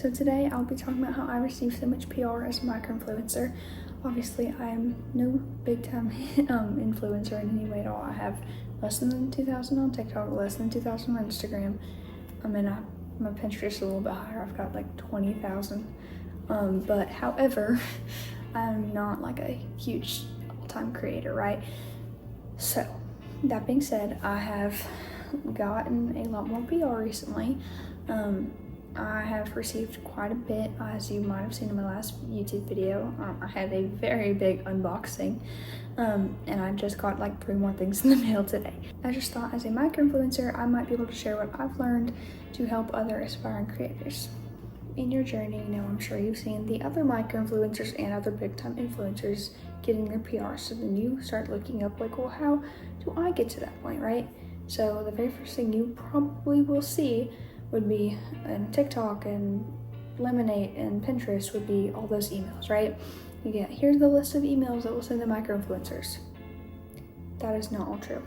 So today I'll be talking about how I received so much PR as a micro-influencer. Obviously, I'm no big-time influencer in any way at all. I have less than 2,000 on TikTok, less than 2,000 on Instagram. My Pinterest is a little bit higher. I've got like 20,000. But however, I'm not like a huge all-time creator, right? So that being said, I have gotten a lot more PR recently. I have received quite a bit, as you might have seen in my last YouTube video. I had a very big unboxing, and I just got like 3 more things in the mail today. I just thought as a micro-influencer, I might be able to share what I've learned to help other aspiring creators. In your journey, I'm sure you've seen the other micro-influencers and other big-time influencers getting their PR, so then you start looking up like, well, how do I get to that point, right? So the very first thing you probably will see would be in TikTok and Lemonade and Pinterest would be all those emails, right? You get, here's the list of emails that will send to micro-influencers. That is not all true.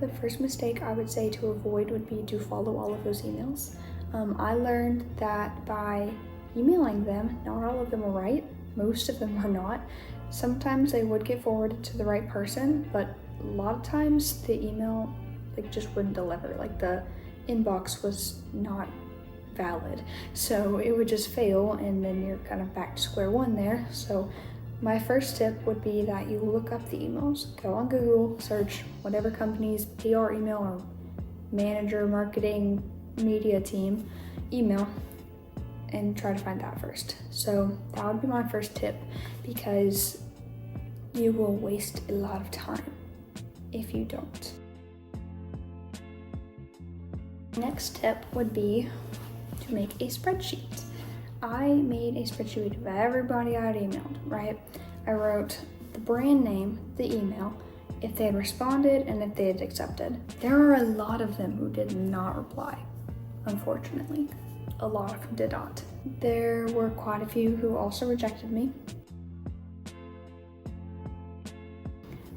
The first mistake I would say to avoid would be to follow all of those emails. I learned that by emailing them, not all of them are right, most of them are not. Sometimes they would get forwarded to the right person, but a lot of times the email just wouldn't deliver. Like the inbox was not valid, so it would just fail, and then you're kind of back to square one there. So my first tip would be that you look up the emails, go on Google, search whatever company's PR email or manager, marketing, media team email, and try to find that first. So that would be my first tip, because you will waste a lot of time if you don't. Next tip would be to make a spreadsheet. I made a spreadsheet of everybody I had emailed, right? I wrote the brand name, the email, if they had responded, and if they had accepted. There are a lot of them who did not reply, unfortunately. A lot of them did not. There were quite a few who also rejected me.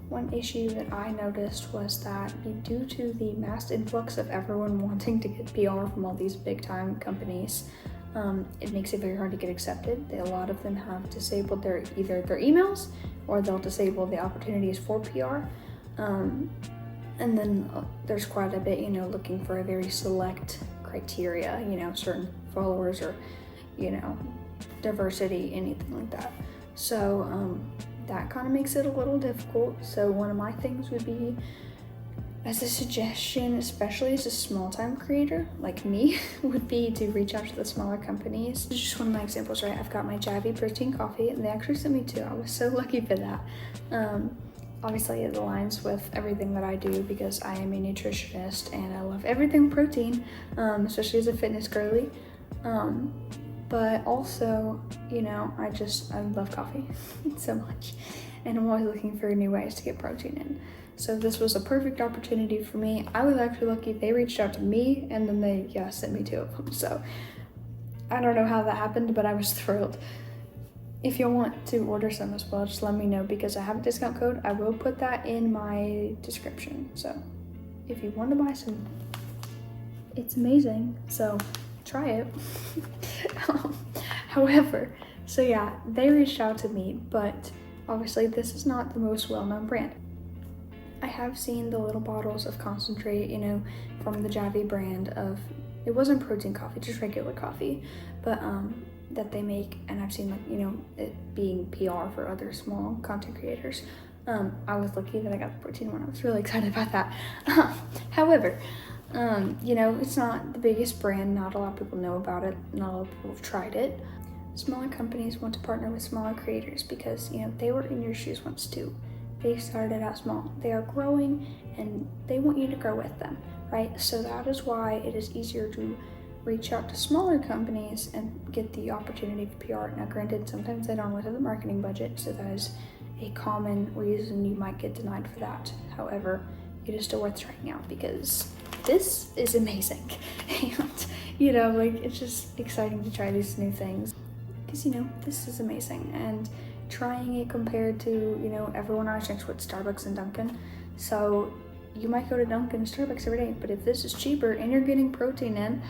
One issue that I noticed was that due to the mass influx of everyone wanting to get PR from all these big time companies, it makes it very hard to get accepted. A lot of them have disabled either their emails, or they'll disable the opportunities for PR. And then there's quite a bit, looking for a very select criteria, certain followers or, diversity, anything like that. So that kind of makes it a little difficult. So one of my things would be, as a suggestion, especially as a small-time creator like me, would be to reach out to the smaller companies. This is just one of my examples, right? I've got my Javy protein coffee, and they actually sent me 2. I was so lucky for that. Obviously it aligns with everything that I do, because I am a nutritionist and I love everything protein, especially as a fitness girly. But also, I love coffee so much, and I'm always looking for new ways to get protein in. So this was a perfect opportunity for me. I was actually lucky. They reached out to me, and then they sent me 2 of them. So I don't know how that happened, but I was thrilled. If you want to order some as well, just let me know, because I have a discount code. I will put that in my description. So if you want to buy some, it's amazing. So try it. However, they reached out to me, but obviously this is not the most well-known brand. I have seen the little bottles of concentrate, from the Javy brand of, it wasn't protein coffee, just regular coffee, but that they make, and I've seen it being PR for other small content creators. I was lucky that I got the protein one. I was really excited about that. However, it's not the biggest brand. Not a lot of people know about it. Not a lot of people have tried it. Smaller companies want to partner with smaller creators because, they were in your shoes once too. They started out small. They are growing, and they want you to grow with them, right? So that is why it is easier to reach out to smaller companies and get the opportunity for PR. Now, granted, sometimes they don't have the marketing budget, so that is a common reason you might get denied for that. However, it is still worth trying out, because this is amazing. And, it's just exciting to try these new things, because, this is amazing. And trying it compared to, everyone always drinks with Starbucks and Dunkin'. So you might go to Dunkin' and Starbucks every day, but if this is cheaper and you're getting protein in,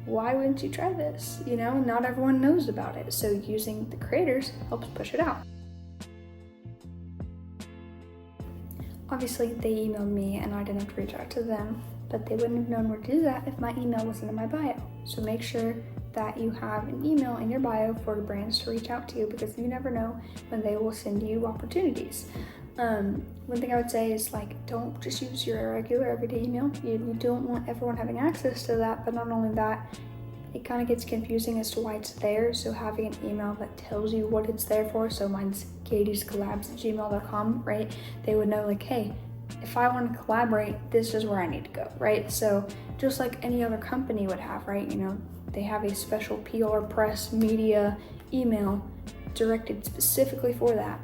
why wouldn't you try this? You know, not everyone knows about it. So using the creators helps push it out. Obviously, they emailed me and I didn't have to reach out to them, but they wouldn't have known where to do that if my email wasn't in my bio. So make sure that you have an email in your bio for brands to reach out to you, because you never know when they will send you opportunities. One thing I would say is, like, don't just use your regular everyday email. You don't want everyone having access to that, but not only that, it kind of gets confusing as to why it's there. So having an email that tells you what it's there for, so mine's katiescollabs@gmail.com, right? They would know, like, hey, if I want to collaborate, this is where I need to go, right? So just like any other company would have, right? You know, they have a special PR, press, media email directed specifically for that.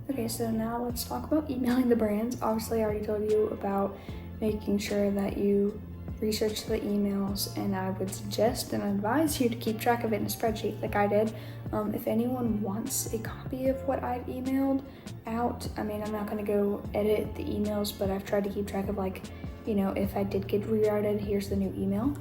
Okay, so now let's talk about emailing the brands. Obviously, I already told you about making sure that you research the emails, and I would suggest and advise you to keep track of it in a spreadsheet like I did. If anyone wants a copy of what I've emailed out, I mean, I'm not gonna go edit the emails, but I've tried to keep track of, like, you know, if I did get rerouted, here's the new email.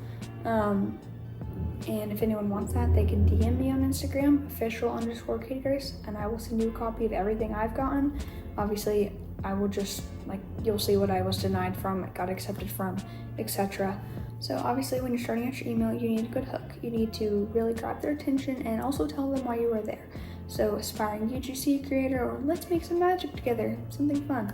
And if anyone wants that, they can DM me on Instagram, official_Katie, and I will send you a copy of everything I've gotten. Obviously, I will just, like, you'll see what I was denied from, got accepted from, etc. So obviously, when you're starting out your email, you need a good hook. You need to really grab their attention and also tell them why you were there. So aspiring UGC creator, or let's make some magic together, something fun.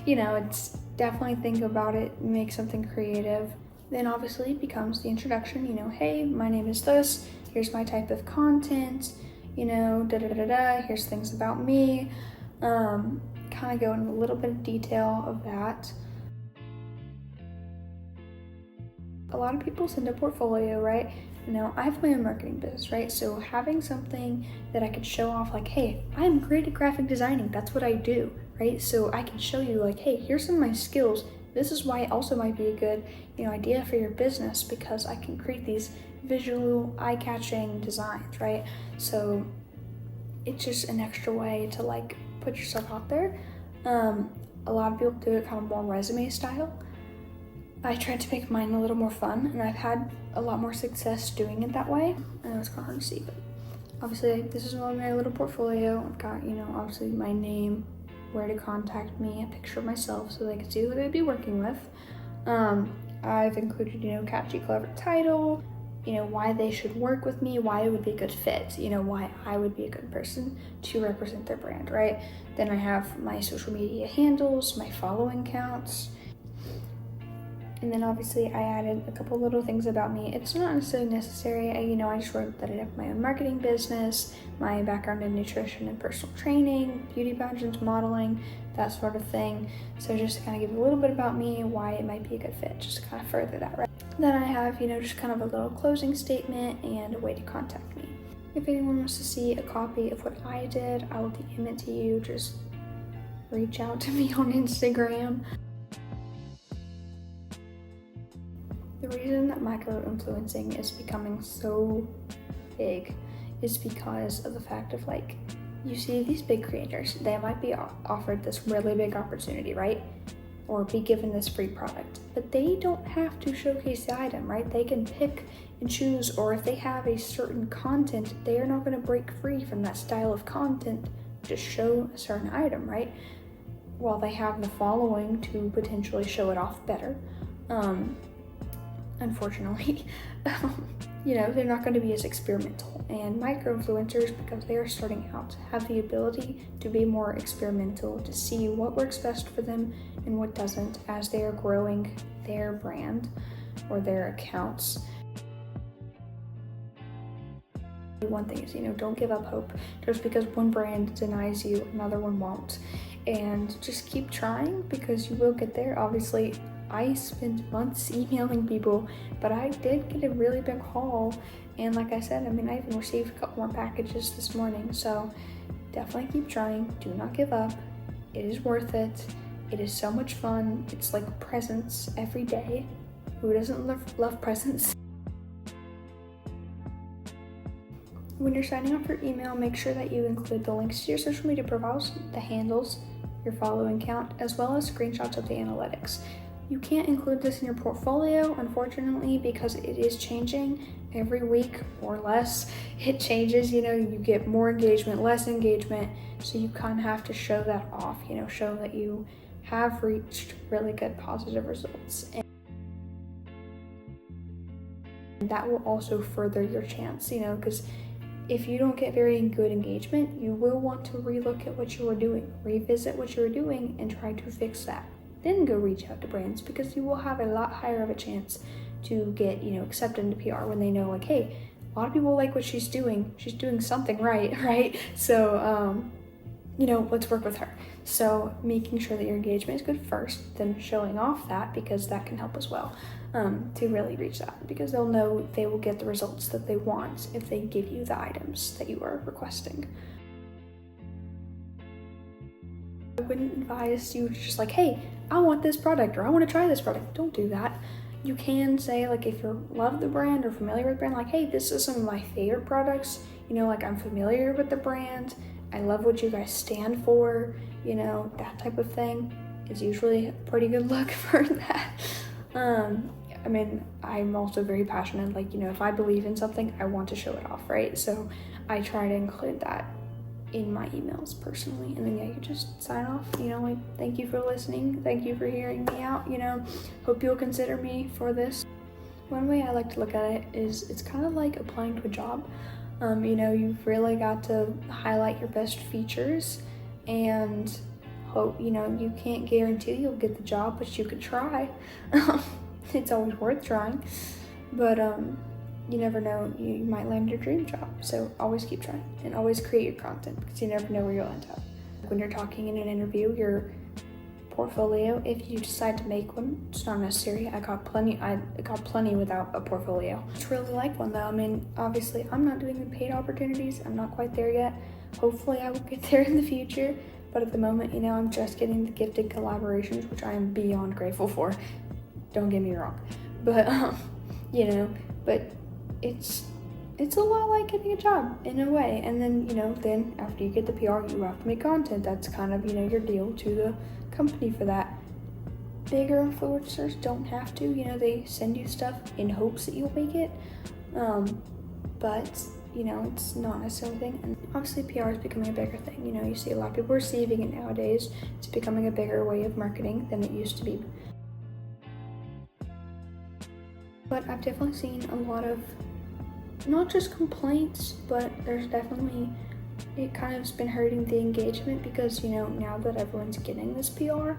You know, it's definitely think about it, make something creative. Then obviously it becomes the introduction, you know, hey, my name is this, here's my type of content, you know, here's things about me. Kind of go into a little bit of detail of that. A lot of people send a portfolio, right? You know, I have my own marketing business, right? So having something that I could show off, like, hey, I'm great at graphic designing, that's what I do, right? So I can show you, like, hey, here's some of my skills. This is why it also might be a good, you know, idea for your business, because I can create these visual, eye-catching designs, right? So it's just an extra way to, like, put yourself out there. A lot of people do it kind of more resume style. I tried to make mine a little more fun, and I've had a lot more success doing it that way. I know it's kind of hard to see, but obviously this is my little portfolio. I've got, you know, obviously my name, where to contact me, a picture of myself so they can see who they'd be working with. I've included, you know, catchy, clever title, you know, why they should work with me, why it would be a good fit, you know, why I would be a good person to represent their brand, right? Then I have my social media handles, my following counts, and then obviously I added a couple little things about me. It's not necessarily necessary. I just wrote that I have my own marketing business, my background in nutrition and personal training, beauty pageants, modeling, that sort of thing. So just to kind of give a little bit about me, why it might be a good fit, just to kind of further that, right? Then I have, just kind of a little closing statement and a way to contact me. If anyone wants to see a copy of what I did, I will DM it to you. Just reach out to me on Instagram. The reason that micro-influencing is becoming so big is because of the fact of, like, you see these big creators, they might be offered this really big opportunity, right? Or be given this free product, but they don't have to showcase the item, right? They can pick and choose, or if they have a certain content, they are not going to break free from that style of content to show a certain item, right? While they have the following to potentially show it off better. Unfortunately, they're not going to be as experimental. And micro-influencers, because they are starting out, have the ability to be more experimental, to see what works best for them and what doesn't as they are growing their brand or their accounts. One thing is, don't give up hope. Just because one brand denies you, another one won't. And just keep trying, because you will get there. Obviously, I spent months emailing people, but I did get a really big haul. And like I said, I even received a couple more packages this morning. So definitely keep trying. Do not give up. It is worth it. It is so much fun. It's like presents every day. Who doesn't love presents? When you're signing up for email, make sure that you include the links to your social media profiles, the handles, your following count, as well as screenshots of the analytics. You can't include this in your portfolio, unfortunately, because it is changing every week or less. It changes, you get more engagement, less engagement, so you kind of have to show that off, show that you have reached really good positive results. And that will also further your chance, because if you don't get very good engagement, you will want to relook at what you are doing, revisit what you are doing, and try to fix that. Then go reach out to brands, because you will have a lot higher of a chance to get, accepted into PR when they know, like, hey, a lot of people like what she's doing something right? So, let's work with her. So making sure that your engagement is good first, then showing off that, because that can help as well, to really reach that, because they'll know they will get the results that they want if they give you the items that you are requesting. I wouldn't advise you just like, hey, I want this product, or I want to try this product. Don't do that. You can say, like, if you love the brand or familiar with the brand, like, hey, this is some of my favorite products, like, I'm familiar with the brand, I love what you guys stand for, that type of thing is usually a pretty good look for that. I'm also very passionate, like, if I believe in something, I want to show it off, right? So I try to include that in my emails personally, and then you just sign off, like, thank you for listening, thank you for hearing me out, hope you'll consider me for this. One way I like to look at it is it's kind of like applying to a job. You've really got to highlight your best features and hope, you can't guarantee you'll get the job, but you could try. It's always worth trying, but you never know, you might land your dream job. So always keep trying and always create your content, because you never know where you'll end up. When you're talking in an interview, your portfolio, if you decide to make one, it's not necessary. I got plenty without a portfolio. I just really like one though. Obviously I'm not doing the paid opportunities. I'm not quite there yet. Hopefully I will get there in the future. But at the moment, I'm just getting the gifted collaborations, which I am beyond grateful for. Don't get me wrong. But, but it's a lot like getting a job in a way. And then, then after you get the PR, you have to make content. That's kind of, your deal to the company for that. Bigger influencers don't have to, they send you stuff in hopes that you'll make it. But, it's not necessarily a thing. And obviously PR is becoming a bigger thing. You see a lot of people receiving it nowadays. It's becoming a bigger way of marketing than it used to be. But I've definitely seen a lot of, not just complaints, but there's definitely, it kind of has been hurting the engagement, because, now that everyone's getting this PR,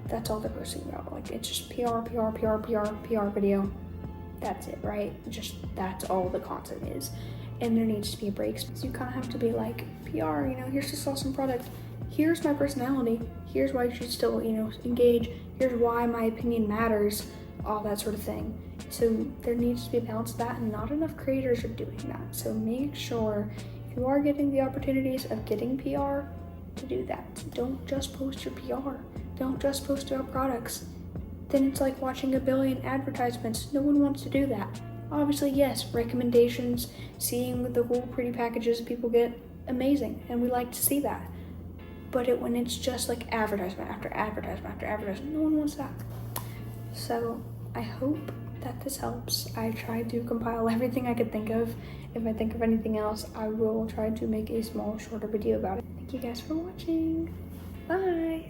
that's all they're posting about. Like, it's just PR video. That's it, right? Just, that's all the content is. And there needs to be breaks. So you kind of have to be like, PR, here's this awesome product. Here's my personality. Here's why you should still, engage. Here's why my opinion matters. All that sort of thing. So there needs to be a balance of that, and not enough creators are doing that. So make sure, if you are getting the opportunities of getting PR, to do that. Don't just post your PR. Don't just post about products. Then it's like watching a billion advertisements. No one wants to do that. Obviously, yes, recommendations, seeing the cool, pretty packages people get, amazing, and we like to see that. But when it's just like advertisement after advertisement after advertisement, no one wants that. So I hope that this helps. I tried to compile everything I could think of. If I think of anything else, I will try to make a small, shorter video about it. Thank you guys for watching. Bye!